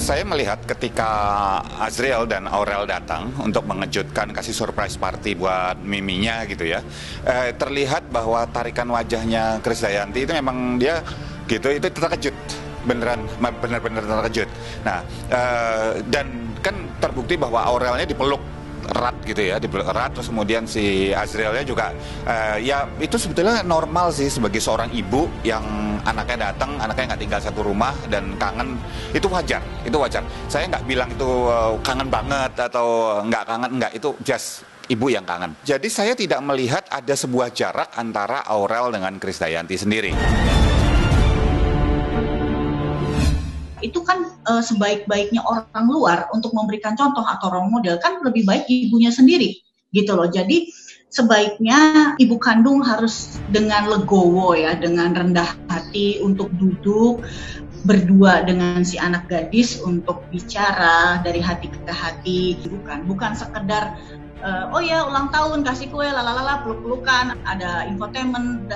Saya melihat ketika Azriel dan Aurel datang untuk mengejutkan, kasih surprise party buat Miminya gitu ya, terlihat bahwa tarikan wajahnya Krisdayanti itu memang dia gitu, itu terkejut, benar-benar terkejut. Nah, dan kan terbukti bahwa Aurelnya dipeluk erat gitu ya, dipeluk erat, terus kemudian si Azrielnya juga ya itu sebetulnya normal sih sebagai seorang ibu yang anaknya datang, anaknya nggak tinggal satu rumah dan kangen, itu wajar, itu wajar. Saya nggak bilang itu kangen banget atau nggak kangen, nggak, itu just ibu yang kangen. Jadi saya tidak melihat ada sebuah jarak antara Aurel dengan Krisdayanti sendiri. Itu kan sebaik-baiknya orang luar untuk memberikan contoh atau role model kan lebih baik ibunya sendiri gitu loh. Jadi sebaiknya ibu kandung harus dengan legowo ya, dengan rendah hati untuk duduk berdua dengan si anak gadis untuk bicara dari hati ke hati, bukan sekedar oh ya ulang tahun kasih kue lalalala peluk-pelukan, ada infotainment,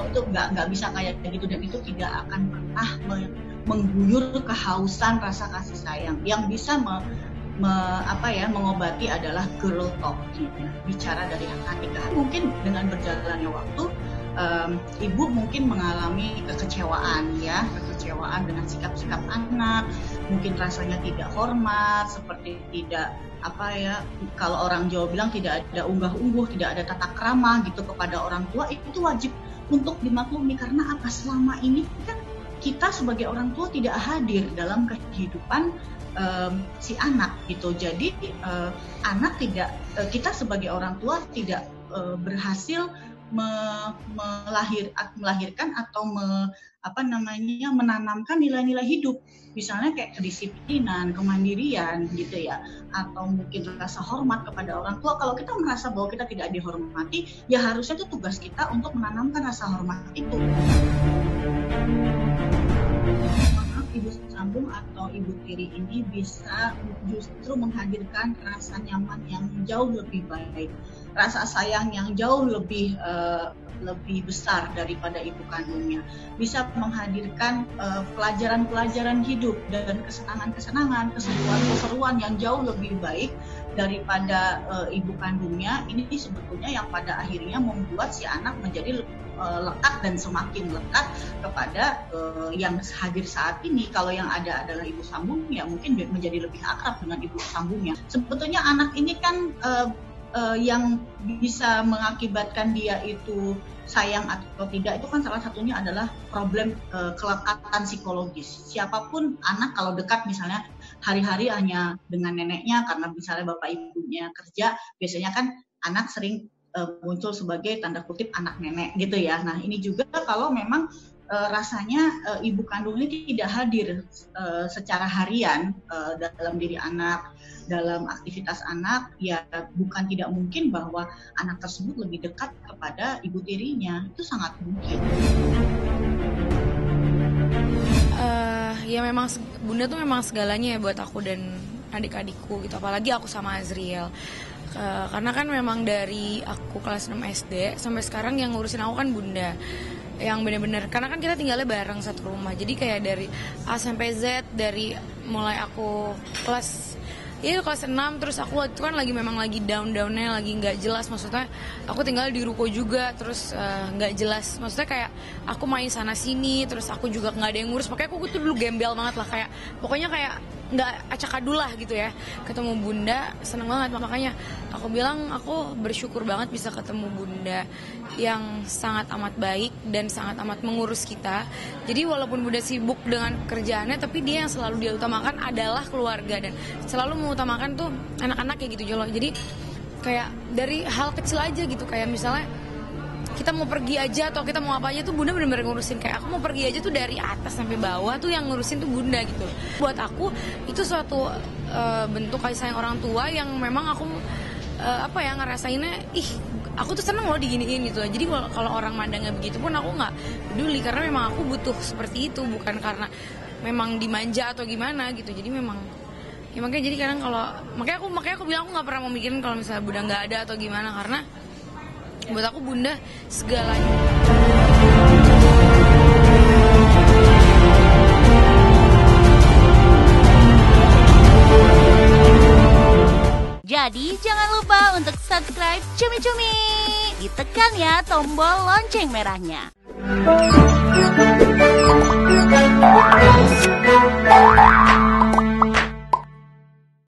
itu nggak bisa kayak gitu, dan itu tidak akan pernah mengguyur kehausan rasa kasih sayang. Yang bisa mengobati adalah girl talk, bicara dari hati ke hati. Mungkin dengan berjalannya waktu ibu mungkin mengalami kekecewaan dengan sikap-sikap anak, mungkin rasanya tidak hormat, seperti tidak kalau orang Jawa bilang tidak ada unggah-ungguh, tidak ada tata krama gitu kepada orang tua. Itu wajib untuk dimaklumi, karena apa, selama ini kan kita sebagai orang tua tidak hadir dalam kehidupan si anak gitu. Jadi anak tidak, kita sebagai orang tua tidak berhasil melahirkan atau menanamkan nilai-nilai hidup, misalnya kayak kedisiplinan, kemandirian gitu ya, atau mungkin rasa hormat kepada orang tua. Kalau kita merasa bahwa kita tidak dihormati, ya harusnya itu tugas kita untuk menanamkan rasa hormat itu. Ibu sambung atau ibu tiri ini bisa justru menghadirkan rasa nyaman yang jauh lebih baik, rasa sayang yang jauh lebih besar daripada ibu kandungnya, bisa menghadirkan pelajaran-pelajaran hidup dan kesenangan-kesenangan, keseruan-keseruan yang jauh lebih baik daripada ibu kandungnya. Ini sebetulnya yang pada akhirnya membuat si anak menjadi lekat dan semakin lekat kepada yang hadir saat ini. Kalau yang ada adalah ibu sambung, ya mungkin menjadi lebih akrab dengan ibu sambungnya. Sebetulnya anak ini kan yang bisa mengakibatkan dia itu sayang atau tidak, itu kan salah satunya adalah problem kelekatan psikologis. Siapapun anak kalau dekat misalnya hari-hari hanya dengan neneknya karena misalnya bapak ibunya kerja, biasanya kan anak sering muncul sebagai tanda kutip anak nenek gitu ya. Nah ini juga kalau memang rasanya ibu kandung ini tidak hadir secara harian dalam diri anak, dalam aktivitas anak, ya bukan tidak mungkin bahwa anak tersebut lebih dekat kepada ibu tirinya. Itu sangat mungkin. Ya memang bunda tuh memang segalanya ya buat aku dan adik-adikku gitu, apalagi aku sama Azriel. Karena kan memang dari aku kelas 6 SD sampai sekarang yang ngurusin aku kan bunda, yang benar-benar, karena kan kita tinggalnya bareng satu rumah, jadi kayak dari A sampai Z, dari mulai aku kelas 6, terus aku waktu itu kan memang lagi down-downnya, lagi nggak jelas, maksudnya aku tinggal di ruko juga, terus nggak jelas, maksudnya kayak aku main sana sini, terus aku juga nggak ada yang ngurus, makanya aku tuh dulu gembel banget lah, kayak pokoknya kayak nggak acak-adul lah gitu ya. Ketemu bunda seneng banget, makanya aku bilang aku bersyukur banget bisa ketemu bunda yang sangat amat baik dan sangat amat mengurus kita. Jadi walaupun bunda sibuk dengan kerjaannya, tapi dia yang selalu dia utamakan adalah keluarga dan selalu mengutamakan tuh anak-anak kayak gitu loh. Jadi kayak dari hal kecil aja gitu, kayak misalnya kita mau pergi aja atau kita mau apa aja tuh bunda benar-benar ngurusin. Kayak aku mau pergi aja tuh dari atas sampai bawah tuh yang ngurusin tuh bunda gitu. Buat aku itu suatu bentuk kasih sayang orang tua yang memang aku ngerasainnya, aku tuh seneng loh diginiin gitu. Jadi kalau orang mandangnya begitu pun aku nggak peduli, karena memang aku butuh seperti itu, bukan karena memang dimanja atau gimana gitu. Jadi memang ya makanya jadi kadang kalau makanya aku bilang aku nggak pernah mau mikirin kalau misalnya bunda nggak ada atau gimana, karena buat aku bunda segalanya. Jadi jangan lupa untuk subscribe Cumi Cumi. Ditekan ya tombol lonceng merahnya.